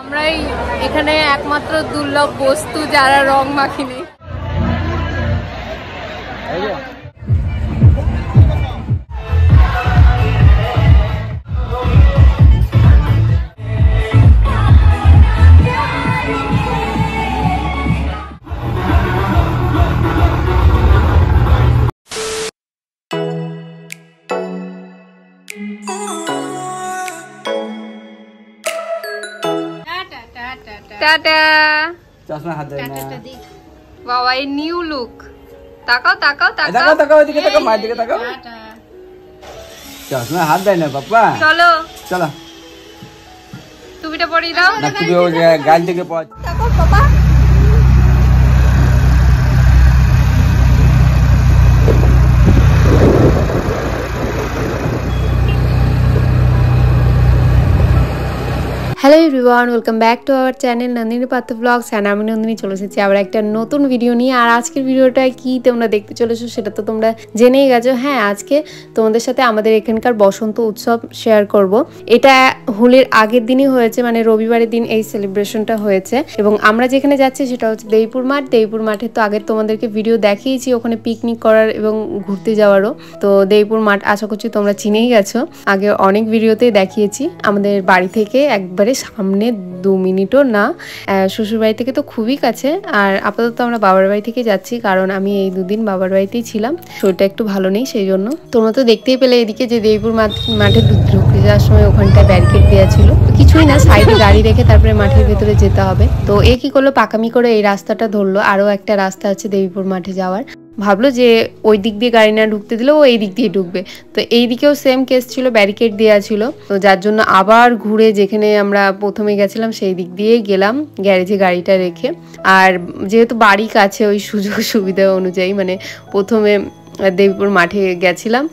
আমরাই এখানে একমাত্র দুর্লভ বস্তু যারা রং মাখিনি। টাটা। চশমা হাত দেয় না বাবা, এই নিউ লুক। তাকাও তাকাও তাকাও তাকাও তাকাও, এদিকে তাকাও, মায়ের দিকে তাকাও। চশমা হাত দেয় না বাপ্পা। চলো চলো, টুপিটা পরিয়ে দাও না তুমি ওই গাল থেকে পড়। তাকাও বাবা। Hello everyone, welcome back to our channel Nandini পাত্র ব্লগস। অ্যান্ড আমি নন্দিনী চলে এসেছি আবার একটা নতুন ভিডিও নিয়ে। আর আজকের ভিডিওটা কি তোমরা দেখতে চলেছো সেটা তো তোমরা জেনেই গেছো। হ্যাঁ, আজকে তোমাদের সাথে আমাদের এখানকার বসন্ত উৎসব শেয়ার করব। এটা হোলির আগের দিনই হয়েছে, মানে রবিবারের দিন এই সেলিব্রেশনটা হয়েছে। এবং আমরা যেখানে যাচ্ছি সেটা হচ্ছে দেইপুর মাঠ। দেইপুর মাঠে তো আগে তোমাদেরকে ভিডিও দেখিয়েছি, ওখানে পিকনিক করার এবং ঘুরতে যাওয়ারও। তো দেইপুর মাঠ আশা করছি তোমরা চিনেই গেছো, আগে অনেক ভিডিওতেই দেখিয়েছি। আমাদের বাড়ি থেকে একবারে সামনে 2 মিনিটও না, শ্বশুর বাড়ি থেকে তো খুবই কাছে। আর আপাতত আমরা বাবার বাড়ি থেকে যাচ্ছি, কারণ আমি এই 2 দিন বাবার বাড়িতেই ছিলাম, শরীরটা একটু ভালো নেই সেই জন্য। তোমরা তো দেখতেই পেলে এদিকে যে দেইপুর মাঠে ঢুকতে যাওয়ার সময় ওখানটায় ব্যারিকেড দেওয়া ছিল। কিছুই না, সাইডে গাড়ি রেখে তারপরে মাঠের ভেতরে যেতে হবে। তো এ কি করলো, পাকামি করে এই রাস্তাটা ধরলো। আরো একটা রাস্তা আছে দেইপুর মাঠে যাওয়ার। ভাবলো যে ওই দিক দিয়ে গাড়ি না ঢুকতে দিলেও ও এই দিক দিয়ে ঢুকবে। তো এই দিকেও সেম কেস ছিল, ব্যারিকেড দেওয়া ছিল। তো যার জন্য আবার ঘুরে যেখানে আমরা প্রথমে গেছিলাম সেই দিক দিয়েই গেলাম, গ্যারেজে গাড়িটা রেখে। আর যেহেতু বাড়ি কাছে, ওই সুযোগ সুবিধা অনুযায়ী মানে প্রথমে দেবীপুর মাঠে গেছিলাম,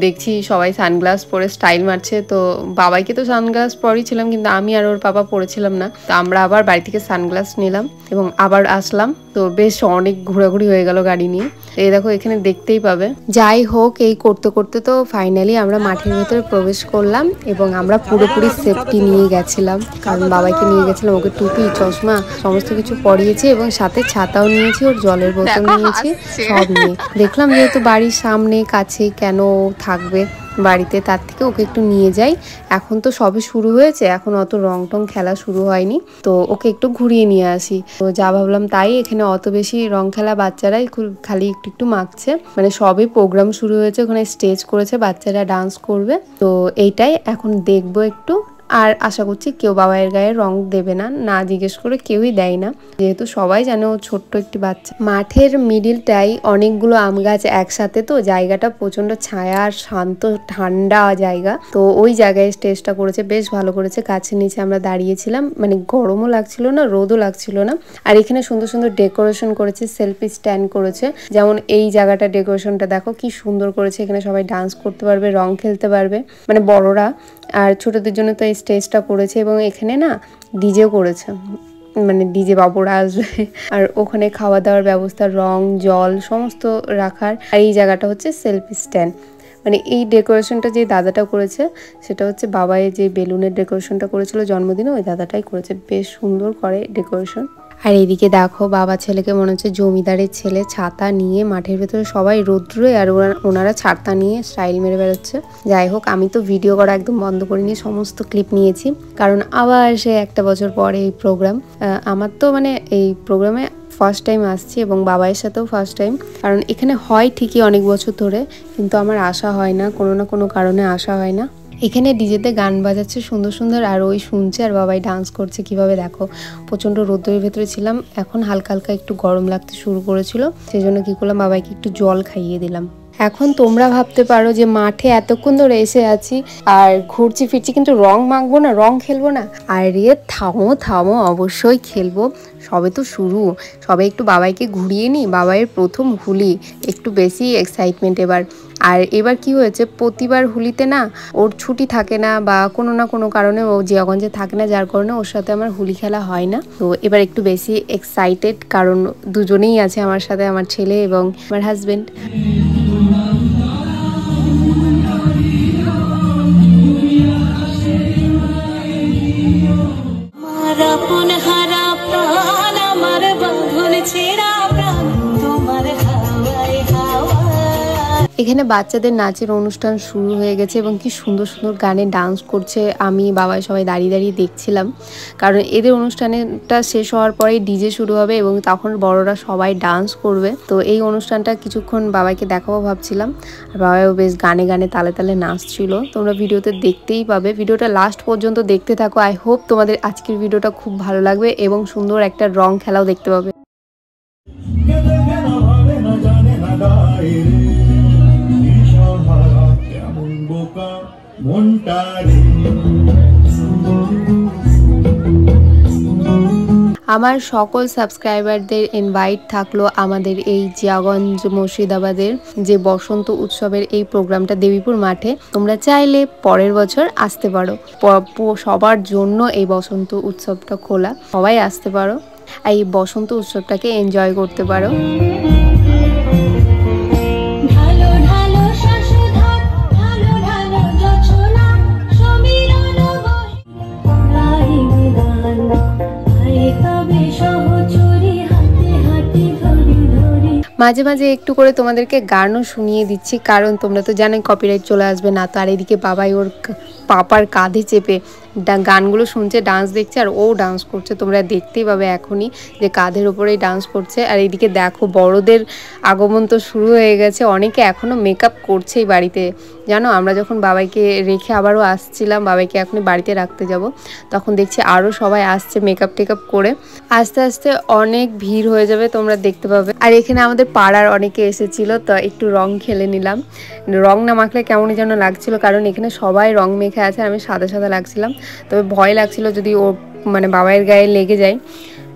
দেখছি সবাই সানগ্লাস পরে স্টাইল মারছে। তো বাবাইকে তো সানগ্লাস পরেই ছিলাম, কিন্তু আমি আর ওর বাবা পরেছিলাম না। তো আমরা আবার বাড়ি থেকে সানগ্লাস নিলাম এবং আবার আসলাম। তো বেশ অনেক ঘোরাঘুরি হয়ে গেল গাড়ি নিয়ে। এই দেখো এখানে দেখতেই পাবে। যাই হোক, এই করতে করতে তো ফাইনালি আমরা মাঠের ভেতরে প্রবেশ করলাম এবং আমরা পুরোপুরি সেফটি নিয়ে গেছিলাম, কারণ বাবাইকে নিয়ে গেছিলাম। ওকে টুপি, চশমা সমস্ত কিছু পরিয়েছি এবং সাথে ছাতাও নিয়েছি, ওর জলের বোতল নিয়েছি, সব নিয়ে। দেখলাম যেহেতু বাড়ির সামনে কাছে, কেন থাকবে বাড়িতে, তার থেকে ওকে একটু নিয়ে যাই। এখন তো সবে শুরু হয়েছে, এখন অত রং টং খেলা শুরু হয়নি, তো ওকে একটু ঘুরিয়ে নিয়ে আসি। তো যা ভাবলাম তাই। এখানে অত বেশি রং খেলা বাচ্চারাই খালি একটু একটু মাখছে, মানে সবই প্রোগ্রাম শুরু হয়েছে, ওখানে স্টেজ করেছে, বাচ্চারা ডান্স করবে। তো এইটাই এখন দেখবো একটু। আর আশা করছি কেউ বাবাইয়ের গায়ে রং দেবে না, না জিজ্ঞেস করে কেউই দেয় না, যেহেতু সবাই জানে ও ছোট্ট একটি বাচ্চা। মাঠের মিডিলটাই অনেকগুলো আম গাছ একসাথে, তো জায়গাটা প্রচন্ড ছায়া আর শান্ত ঠান্ডা জায়গা। তো ওই জায়গায় স্টেজটা করেছে, বেশ ভালো করেছে। গাছের নিচে আমরা দাঁড়িয়েছিলাম, মানে গরমও লাগছিল না, রোদও লাগছিল না। আর এখানে সুন্দর সুন্দর ডেকোরেশন করেছে, সেলফি স্ট্যান্ড করেছে। যেমন এই জায়গাটা ডেকোরেশনটা দেখো কি সুন্দর করেছে, এখানে সবাই ডান্স করতে পারবে, রং খেলতে পারবে, মানে বড়রা। আর ছোটদের জন্য তো এই স্টেজটা করেছে এবং এখানে না ডিজেও করেছে, মানে ডিজে বাবুরা আসবে। আর ওখানে খাওয়া দাওয়ার ব্যবস্থা, রং জল সমস্ত রাখার। আর এই জায়গাটা হচ্ছে সেলফি স্ট্যান্ড। মানে এই ডেকোরেশনটা যে দাদাটা করেছে সেটা হচ্ছে বাবাই যে বেলুনের ডেকোরেশনটা করেছিল জন্মদিনে, ওই দাদাটাই করেছে, বেশ সুন্দর করে ডেকোরেশন। আর এইদিকে দেখো বাবা ছেলেকে মনে হচ্ছে জমিদারের ছেলে, ছাতা নিয়ে মাঠের ভেতরে সবাই রোদ্রে, আর ওনারা ছাতা নিয়ে স্টাইল মেরে বেরোচ্ছে। যাই হোক, আমি তো ভিডিও করা একদম বন্ধ করিনি, সমস্ত ক্লিপ নিয়েছি, কারণ আবার সে একটা বছর পরে এই প্রোগ্রাম। আমার তো মানে এই প্রোগ্রামে ফার্স্ট টাইম আসছি এবং বাবাইয়ের সাথেও ফার্স্ট টাইম, কারণ এখানে হয় ঠিকই অনেক বছর ধরে, কিন্তু আমার আসা হয় না, কোনো না কোনো কারণে আসা হয় না। এখানে ডিজেতে গান বাজাচ্ছে সুন্দর সুন্দর, আর ওই শুনছে আর বাবাই ডান্স করছে কিভাবে দেখো। প্রচণ্ড রোদ্রের ভেতরে ছিলাম, এখন হালকা হালকা একটু গরম লাগতে শুরু করেছিল, সেই জন্য কী করলাম, বাবাইকে একটু জল খাইয়ে দিলাম। এখন তোমরা ভাবতে পারো যে মাঠে এতক্ষণ ধরে এসে আছি আর ঘুরছি ফিরছি, কিন্তু রং মাখবো না, রং খেলবো না? আর থামো থামো, অবশ্যই খেলবো, সবে তো শুরু, সবে একটু বাবাইকে ঘুরিয়ে নিই। বাবাইয়ের প্রথম হোলি, একটু বেশি এক্সাইটমেন্ট এবার। আর এবার কি হয়েছে, প্রতিবার হোলিতে না ওর ছুটি থাকে না, বা কোনো না কোনো কারণে ও জিয়াগঞ্জে থাকে না, যার কারণে ওর সাথে আমার হোলি খেলা হয় না। তো এবার একটু বেশি এক্সাইটেড, কারণ দুজনেই আছে আমার সাথে, আমার ছেলে এবং আমার হাজবেন্ড। এখানে বাচ্চাদের নাচের অনুষ্ঠান শুরু হয়ে গেছে এবং কি সুন্দর সুন্দর গানে ডান্স করছে। আমি বাবা সবাই দাঁড়িয়ে দাঁড়িয়ে দেখছিলাম, কারণ এদের অনুষ্ঠানটা শেষ হওয়ার পরেই ডিজে শুরু হবে এবং তখন বড়রা সবাই ডান্স করবে। তো এই অনুষ্ঠানটা কিছুক্ষণ বাবাকে দেখাবো ভাবছিলাম, আর বাবাও বেশ গানে গানে তালে তালে নাচছিল। তোমরা ভিডিওতে দেখতেই পাবে, ভিডিওটা লাস্ট পর্যন্ত দেখতে থাকো। আই হোপ তোমাদের আজকের ভিডিওটা খুব ভালো লাগবে এবং সুন্দর একটা রং খেলাও দেখতে পাবে। আমার সকল সাবস্ক্রাইবারদের ইনভাইট থাকলো আমাদের এই জিয়াগঞ্জ মুর্শিদাবাদের যে বসন্ত উৎসবের এই প্রোগ্রামটা দেবীপুর মাঠে। তোমরা চাইলে পরের বছর আসতে পারো। সবার জন্য এই বসন্ত উৎসবটা খোলা, সবাই আসতে পারো, এই বসন্ত উৎসবটাকে এনজয় করতে পারো। মাঝে মাঝে একটু করে তোমাদেরকে গানও শুনিয়ে দিচ্ছি, কারণ তোমরা তো জানোই কপিরাইট চলে আসবে না। তো আর এদিকে বাবাই ওর পাপার কাঁধে চেপে গানগুলো শুনছে, ডান্স দেখছে, আর ও ডান্স করছে। তোমরা দেখতেই পাবে এখনই যে কাঁধের ওপরেই ডান্স করছে। আর এদিকে দেখো বড়দের আগমন তো শুরু হয়ে গেছে, অনেকে এখনও মেকআপ করছে এই বাড়িতে। জানো, আমরা যখন বাবাইকে রেখে আবারও আসছিলাম, বাবাইকে এখনই বাড়িতে রাখতে যাব, তখন দেখছি আরও সবাই আসছে মেকআপ টেকআপ করে। আস্তে আস্তে অনেক ভিড় হয়ে যাবে, তোমরা দেখতে পাবে। আর এখানে আমাদের পাড়ার অনেকে এসেছিল, তো একটু রং খেলে নিলাম। রং না মাখলে কেমনই যেন লাগছিল, কারণ এখানে সবাই রং মেখে আছে, আমি সাদা সাদা লাগছিলাম। তবে ভয় লাগছিল যদি ও মানে বাবাইয়ের গায়ে লেগে যায়,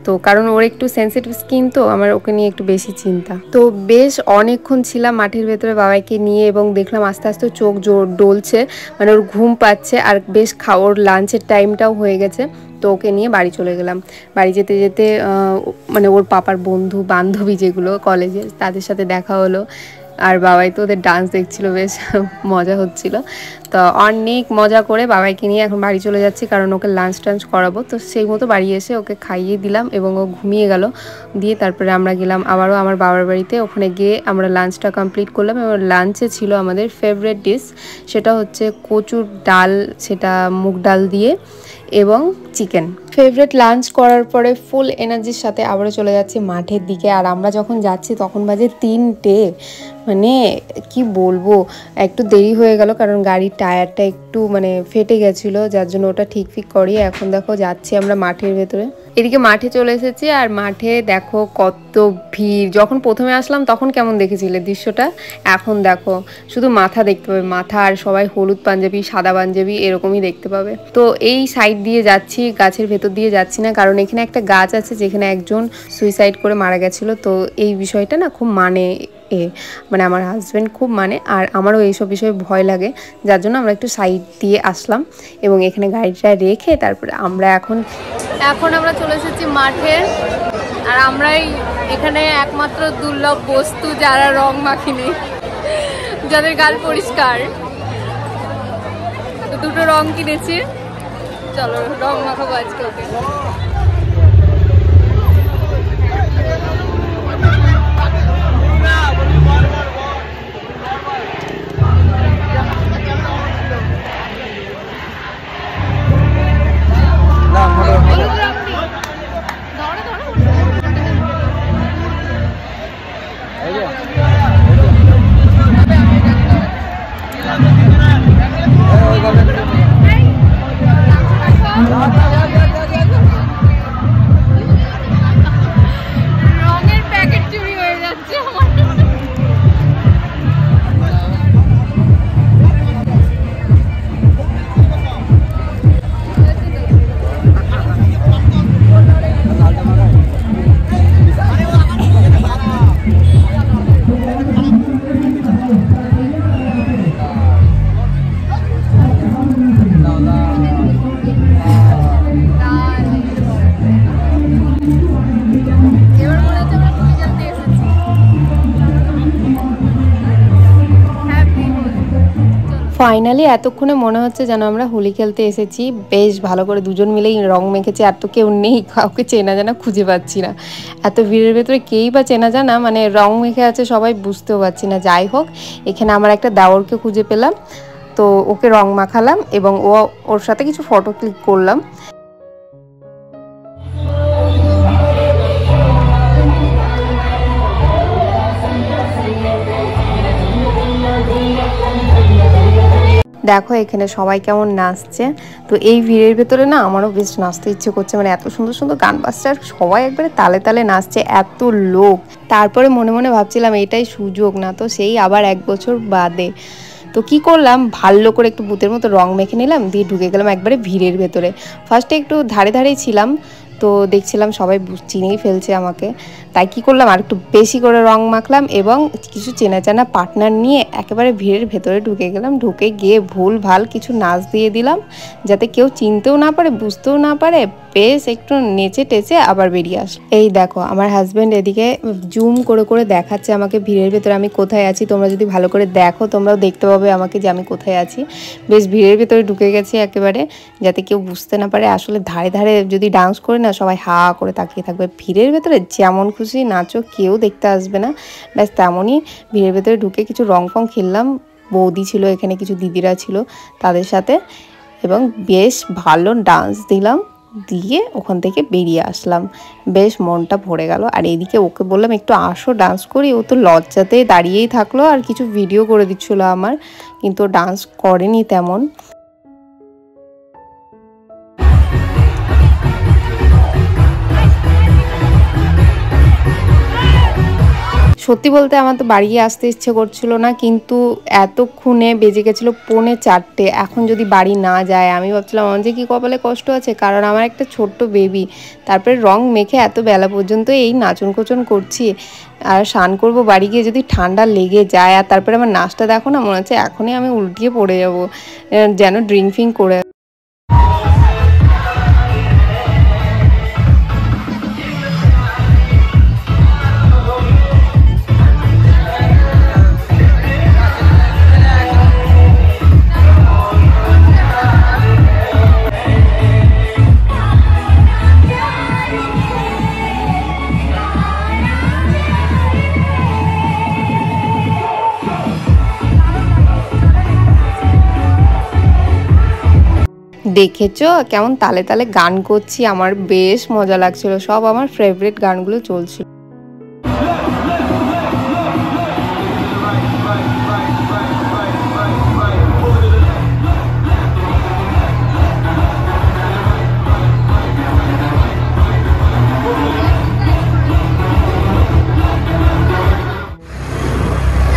তো কারণ ওর একটু সেন্সিটিভ স্কিন, তো আমার ওকে নিয়ে একটু বেশি চিন্তা। তো বেশ অনেকক্ষণ ছিলাম মাঠের ভেতরে বাবাইকে নিয়ে, এবং দেখলাম আস্তে আস্তে চোখ ডলছে, মানে ওর ঘুম পাচ্ছে। আর বেশ ওর লাঞ্চের টাইমটাও হয়ে গেছে, তো ওকে নিয়ে বাড়ি চলে গেলাম। বাড়ি যেতে যেতে মানে ওর পাপার বন্ধু বান্ধবী যেগুলো কলেজে, তাদের সাথে দেখা হলো। আর বাবাই তো ওদের ডান্স দেখছিল, বেশ মজা হচ্ছিল। তো অনেক মজা করে বাবাইকে নিয়ে এখন বাড়ি চলে যাচ্ছি, কারণ ওকে লাঞ্চ টাঞ্চ করাবো। তো সেই মতো বাড়ি এসে ওকে খাইয়ে দিলাম এবং ও ঘুমিয়ে গেল। দিয়ে তারপরে আমরা গেলাম আবারও আমার বাবার বাড়িতে। ওখানে গিয়ে আমরা লাঞ্চটা কমপ্লিট করলাম এবং লাঞ্চে ছিল আমাদের ফেভারিট ডিশ, সেটা হচ্ছে কচুর ডাল, সেটা মুগ ডাল দিয়ে এবং চিকেন। ফেভারিট লাঞ্চ করার পরে ফুল এনার্জির সাথে আবারও চলে যাচ্ছি মাঠের দিকে। আর আমরা যখন যাচ্ছি তখন বাজে 3টে, মানে কি বলবো, একটু দেরি হয়ে গেল কারণ গাড়ির টায়ারটা একটু মানে ফেটে গেছিলো, যার জন্য ওটা ঠিক করিয়ে এখন দেখো যাচ্ছি আমরা মাঠের ভেতরে। এদিকে মাঠে চলে এসেছি, আর মাঠে দেখো কত ভিড়। যখন প্রথমে আসলাম তখন কেমন দেখেছিলে দৃশ্যটা, এখন দেখো শুধু মাথা দেখতে পাবে, মাথা, আর সবাই হলুদ পাঞ্জাবি সাদা পাঞ্জাবি এরকমই দেখতে পাবে। তো এই সাইড দিয়ে যাচ্ছি, গাছের ভেতর দিয়ে যাচ্ছি না, কারণ এখানে একটা গাছ আছে যেখানে একজন সুইসাইড করে মারা গেছিলো। তো এই বিষয়টা না খুব মানে আমার হাজব্যান্ড খুব মানে, আর আমারও এইসব বিষয়ে ভয় লাগে, যার জন্য আমরা একটু সাইড দিয়ে আসলাম এবং এখানে গাড়িটা রেখে তারপরে আমরা এখন আমরা চলে এসেছি মাঠে। আর আমরাই এখানে একমাত্র দুর্লভ বস্তু যারা রং মাখিনি, যাদের গাল পরিষ্কার। তো দুটো রং কিনেছি, চলো রং মাখাবো আজকে ওকে। ফাইনালি এতক্ষণে মনে হচ্ছে যেন আমরা হোলি খেলতে এসেছি। বেশ ভালো করে দুজন মিলেই রং মেখেছি, আর তো কেউ নেই, কাউকে চেনা জানা খুঁজে পাচ্ছি না। এত ভিড়ের ভেতরে কেই বা চেনা জানা, মানে রং মেখে আছে সবাই, বুঝতেও পারছি না। যাই হোক, এখানে আমার একটা দেওরকে খুঁজে পেলাম, তো ওকে রং মাখালাম এবং ওর সাথে কিছু ফটো ক্লিক করলাম। দেখো এখানে সবাই কেমন নাচছে। তো এই ভিড়ের ভেতরে না আমারও বেশ নাচতে ইচ্ছে করছে, মানে এত সুন্দর সুন্দর গান বাজছে আর সবাই একবারে তালে তালে নাচছে, এত লোক। তারপরে মনে মনে ভাবছিলাম এটাই সুযোগ, না তো সেই আবার 1 বছর বাদে। তো কি করলাম, ভালো করে একটু ভূতের মতো রং মেখে নিলাম, দিয়ে ঢুকে গেলাম একবারে ভিড়ের ভেতরে। ফার্স্টে একটু ধারে ধারেই ছিলাম, তো দেখছিলাম সবাই চিনেই ফেলছে আমাকে, তাই কি করলাম আর একটু বেশি করে রং মাখলাম এবং কিছু চেনা চেনা পার্টনার নিয়ে একেবারে ভিড়ের ভেতরে ঢুকে গেলাম। ঢুকে গিয়ে ভুল ভাল কিছু নাচ দিয়ে দিলাম, যাতে কেউ চিনতেও না পারে, বুঝতেও না পারে। বেশ একটু নেচে টেচে আবার বেরিয়ে আসে। এই দেখো আমার হাজব্যান্ড এদিকে জুম করে করে দেখাচ্ছে আমাকে ভিড়ের ভেতরে আমি কোথায় আছি। তোমরা যদি ভালো করে দেখো তোমরাও দেখতে পাবে আমাকে যে আমি কোথায় আছি। বেশ ভিড়ের ভেতরে ঢুকে গেছি একেবারে, যাতে কেউ বুঝতে না পারে। আসলে ধারে ধারে যদি ডান্স করে না, সবাই হা করে তাকিয়ে থাকবে। ভিড়ের ভেতরে যেমন খুশি নাচো, কেউ দেখতে আসবে না। ব্যাস তেমনই ভিড়ের ভেতরে ঢুকে কিছু রং ফং খেললাম। বৌদি ছিল এখানে, কিছু দিদিরা ছিল তাদের সাথে, এবং বেশ ভালো ডান্স দিলাম, দিয়ে ওখান থেকে বেরিয়ে আসলাম। বেশ মনটা ভরে গেল। আর এদিকে ওকে বললাম একটু আসো ডান্স করি, ও তো লজ্জাতেই দাঁড়িয়েই থাকলো আর কিছু ভিডিও করে দিচ্ছিলো আমার, কিন্তু ও ডান্স করেনি তেমন। সত্যি বলতে আমার তো বাড়ি আসতে ইচ্ছে করছিল না, কিন্তু এতক্ষণে বেজে গেছিলো 3:45। এখন যদি বাড়ি না যায়, আমি ভাবছিলাম আমার যে কি কপালে কষ্ট আছে, কারণ আমার একটা ছোট্ট বেবি। তারপরে রং মেখে এত বেলা পর্যন্ত এই নাচন কোচন করছি, আর স্নান করবো বাড়ি গিয়ে যদি ঠান্ডা লেগে যায়। আর তারপরে আমার নাচটা দেখো না, মনে হচ্ছে এখনই আমি উল্টিয়ে পড়ে যাবো, যেন ড্রিঙ্ক ফিঙ্ক করে। দেখেছো কেমন তালে তালে গান করছি, আমার বেশ মজা লাগছিল। সব আমার ফেভারিট গানগুলো চলছিল।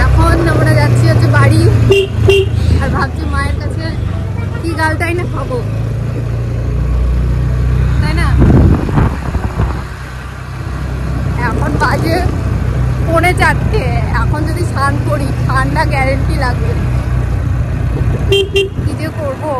এখন আমরা যাচ্ছি হচ্ছে বাড়ি, আর ভাবছি মায়ের কাছে কি গালটাই না খাবো, তাই না? এখন বাজে 3:45, এখন যদি স্নান করি ঠান্ডা গ্যারেন্টি লাগবে। কি যে করবো।